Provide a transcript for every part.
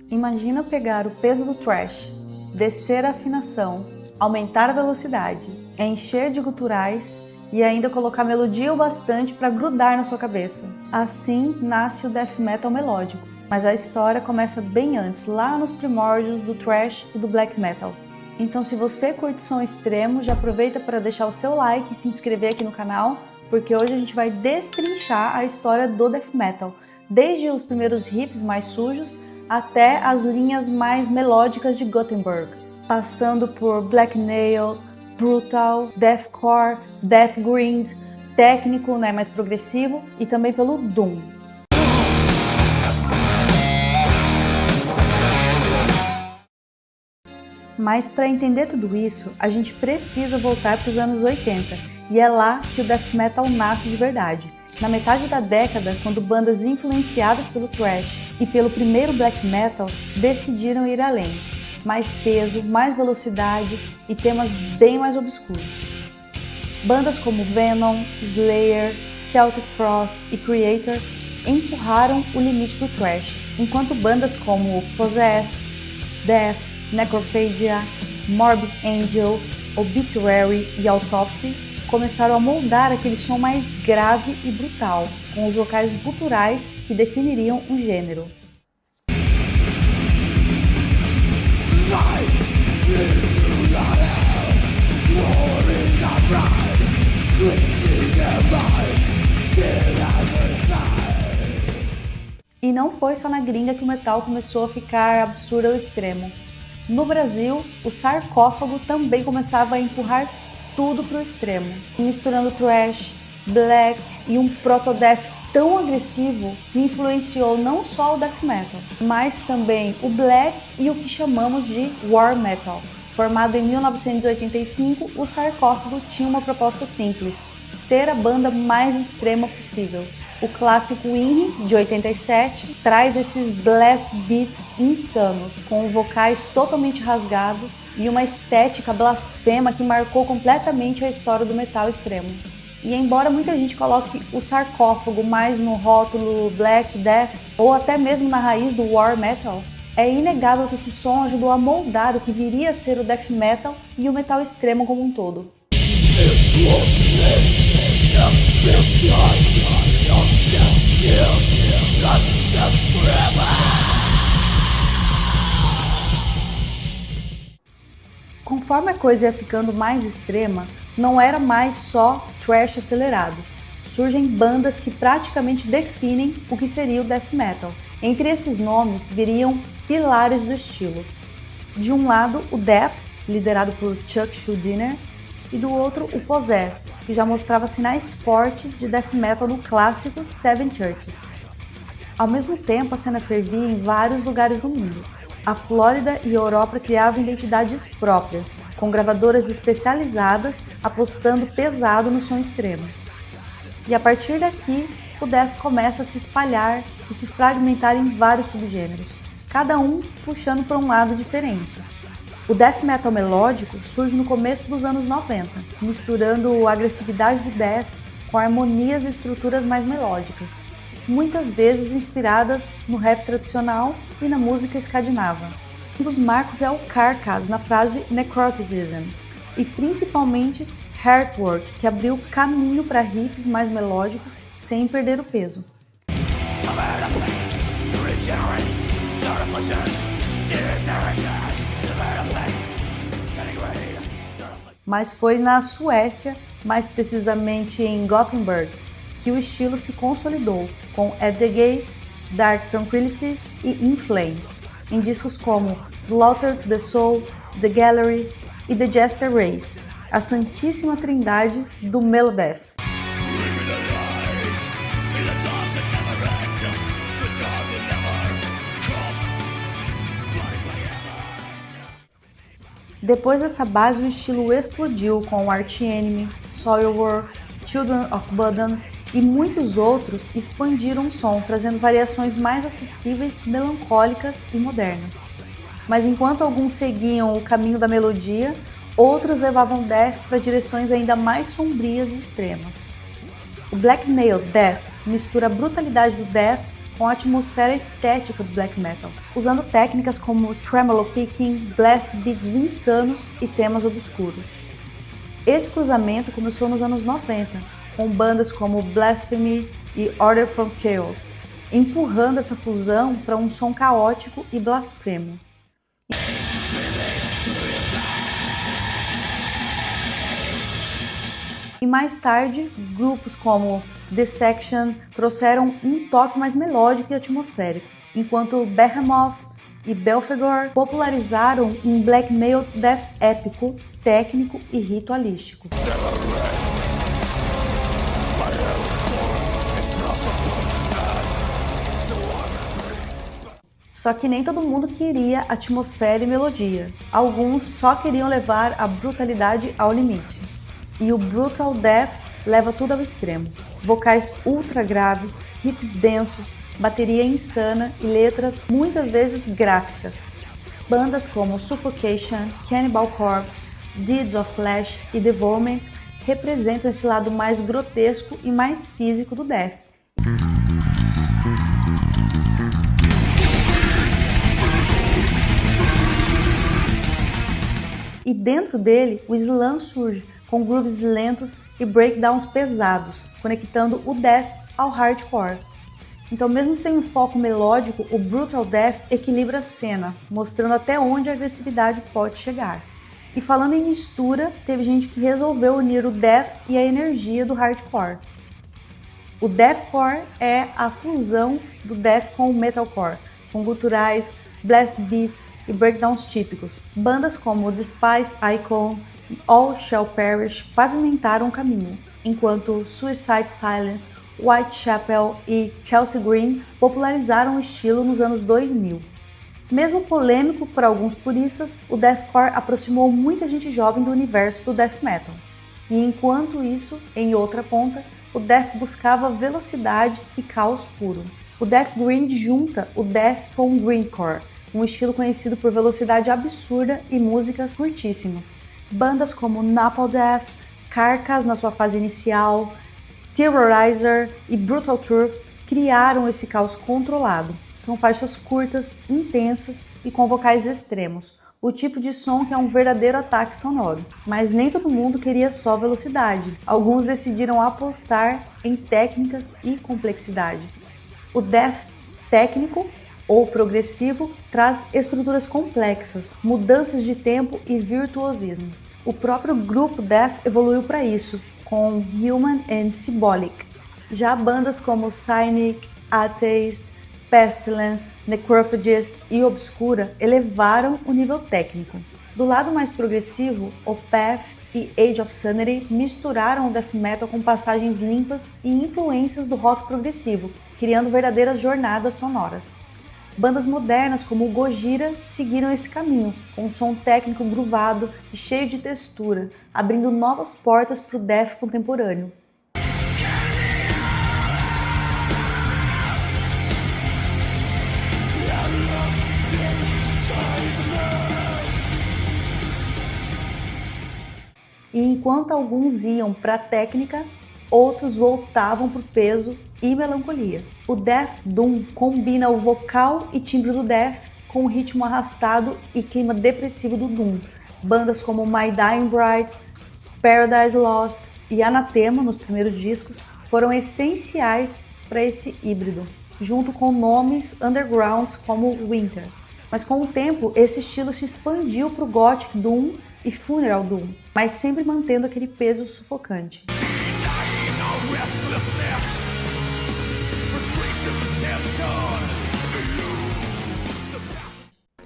Imagina pegar o peso do thrash, descer a afinação, aumentar a velocidade, encher de guturais e ainda colocar melodia o bastante para grudar na sua cabeça. Assim nasce o death metal melódico, mas a história começa bem antes, lá nos primórdios do thrash e do black metal. Então se você curte som extremo, já aproveita para deixar o seu like e se inscrever aqui no canal, porque hoje a gente vai destrinchar a história do death metal, desde os primeiros riffs mais sujos até as linhas mais melódicas de Gothenburg, passando por black nail, brutal, deathcore, death grind, técnico, mais progressivo, e também pelo doom. Mas para entender tudo isso, a gente precisa voltar para os anos 80, e é lá que o death metal nasce de verdade. Na metade da década, quando bandas influenciadas pelo thrash e pelo primeiro black metal decidiram ir além. Mais peso, mais velocidade e temas bem mais obscuros. Bandas como Venom, Slayer, Celtic Frost e Kreator empurraram o limite do thrash, enquanto bandas como Possessed, Death, Necrophagia, Morbid Angel, Obituary e Autopsy começaram a moldar aquele som mais grave e brutal, com os vocais guturais que definiriam um gênero. E não foi só na gringa que o metal começou a ficar absurdo ao extremo. No Brasil, o sarcófago também começava a empurrar tudo pro extremo, misturando thrash, black e um proto-death tão agressivo que influenciou não só o death metal, mas também o black e o que chamamos de war metal. Formado em 1985, o sarcófago tinha uma proposta simples: ser a banda mais extrema possível. O clássico INRI, de 87, traz esses blast beats insanos, com vocais totalmente rasgados e uma estética blasfema que marcou completamente a história do metal extremo. E embora muita gente coloque o sarcófago mais no rótulo Black Death, ou até mesmo na raiz do War Metal, é inegável que esse som ajudou a moldar o que viria a ser o death metal e o metal extremo como um todo. Conforme a coisa ia ficando mais extrema, não era mais só thrash acelerado. Surgem bandas que praticamente definem o que seria o death metal. Entre esses nomes viriam pilares do estilo. De um lado, o Death, liderado por Chuck Schuldiner, e do outro, o Possessed, que já mostrava sinais fortes de death metal no clássico Seven Churches. Ao mesmo tempo, a cena fervia em vários lugares do mundo. A Flórida e a Europa criavam identidades próprias, com gravadoras especializadas apostando pesado no som extremo. E a partir daqui, o death começa a se espalhar e se fragmentar em vários subgêneros, cada um puxando para um lado diferente. O death metal melódico surge no começo dos anos 90, misturando a agressividade do death com harmonias e estruturas mais melódicas, muitas vezes inspiradas no rap tradicional e na música escandinava. Um dos marcos é o Carcass na frase Necroticism, e principalmente Heartwork, que abriu caminho para riffs mais melódicos sem perder o peso. Mas foi na Suécia, mais precisamente em Gothenburg, que o estilo se consolidou, com At the Gates, Dark Tranquillity e In Flames, em discos como Slaughter to the Soul, The Gallery e The Jester Race, a santíssima trindade do Melodeath. Depois dessa base, o estilo explodiu com Arch Enemy, Soilwork, Children of Bodom e muitos outros expandiram o som, trazendo variações mais acessíveis, melancólicas e modernas. Mas enquanto alguns seguiam o caminho da melodia, outros levavam death para direções ainda mais sombrias e extremas. O Black Nail Death mistura a brutalidade do death com a atmosfera estética do black metal, usando técnicas como tremolo picking, blast beats insanos e temas obscuros. Esse cruzamento começou nos anos 90, com bandas como Blasphemy e Order from Chaos, empurrando essa fusão para um som caótico e blasfemo. E mais tarde, grupos como Dissection trouxeram um toque mais melódico e atmosférico, enquanto Behemoth e Belphegor popularizaram um black metal death épico, técnico e ritualístico. Só que nem todo mundo queria atmosfera e melodia. Alguns só queriam levar a brutalidade ao limite. E o Brutal Death leva tudo ao extremo. Vocais ultra graves, riffs densos, bateria insana e letras muitas vezes gráficas. Bandas como Suffocation, Cannibal Corpse, Deeds of Flesh e Devourment representam esse lado mais grotesco e mais físico do death. E dentro dele, o slam surge, com grooves lentos e breakdowns pesados, conectando o death ao hardcore. Então, mesmo sem um foco melódico, o Brutal Death equilibra a cena, mostrando até onde a agressividade pode chegar. E falando em mistura, teve gente que resolveu unir o death e a energia do hardcore. O deathcore é a fusão do death com o metalcore, com guturais, blast beats e breakdowns típicos. Bandas como Despised Icon e All Shall Perish pavimentaram o caminho, enquanto Suicide Silence, Whitechapel e Chelsea Green popularizaram o estilo nos anos 2000. Mesmo polêmico para alguns puristas, o deathcore aproximou muita gente jovem do universo do death metal. E enquanto isso, em outra ponta, o death buscava velocidade e caos puro. O death grind junta o death com o grindcore, um estilo conhecido por velocidade absurda e músicas curtíssimas. Bandas como Napalm Death, Carcass na sua fase inicial, Terrorizer e Brutal Truth criaram esse caos controlado. São faixas curtas, intensas e com vocais extremos, o tipo de som que é um verdadeiro ataque sonoro. Mas nem todo mundo queria só velocidade. Alguns decidiram apostar em técnicas e complexidade. O death técnico ou progressivo traz estruturas complexas, mudanças de tempo e virtuosismo. O próprio grupo death evoluiu para isso, com Human and Symbolic. Já bandas como Cynic, Atheist, Pestilence, Necrophagist e Obscura elevaram o nível técnico. Do lado mais progressivo, Opeth e Age of Sanity misturaram o death metal com passagens limpas e influências do rock progressivo, criando verdadeiras jornadas sonoras. Bandas modernas como o Gojira seguiram esse caminho, com um som técnico groovado e cheio de textura, abrindo novas portas para o death contemporâneo. E enquanto alguns iam para a técnica, outros voltavam para o peso e melancolia. O Death Doom combina o vocal e timbre do Death com o ritmo arrastado e clima depressivo do Doom. Bandas como My Dying Bride, Paradise Lost e Anathema, nos primeiros discos, foram essenciais para esse híbrido, junto com nomes undergrounds como Winter. Mas com o tempo, esse estilo se expandiu para o Gothic Doom e Funeral Doom, mas sempre mantendo aquele peso sufocante.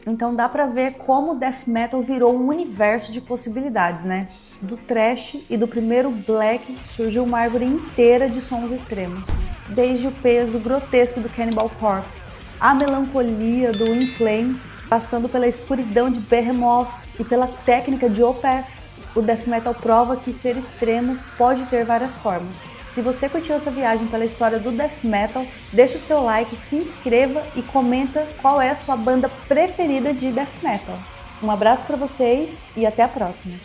Então dá pra ver como o death metal virou um universo de possibilidades, né? Do thrash e do primeiro black surgiu uma árvore inteira de sons extremos. Desde o peso grotesco do Cannibal Corpse, a melancolia do In Flames, passando pela escuridão de Behemoth e pela técnica de Opeth, o death metal prova que ser extremo pode ter várias formas. Se você curtiu essa viagem pela história do death metal, deixa o seu like, se inscreva e comenta qual é a sua banda preferida de death metal. Um abraço para vocês e até a próxima!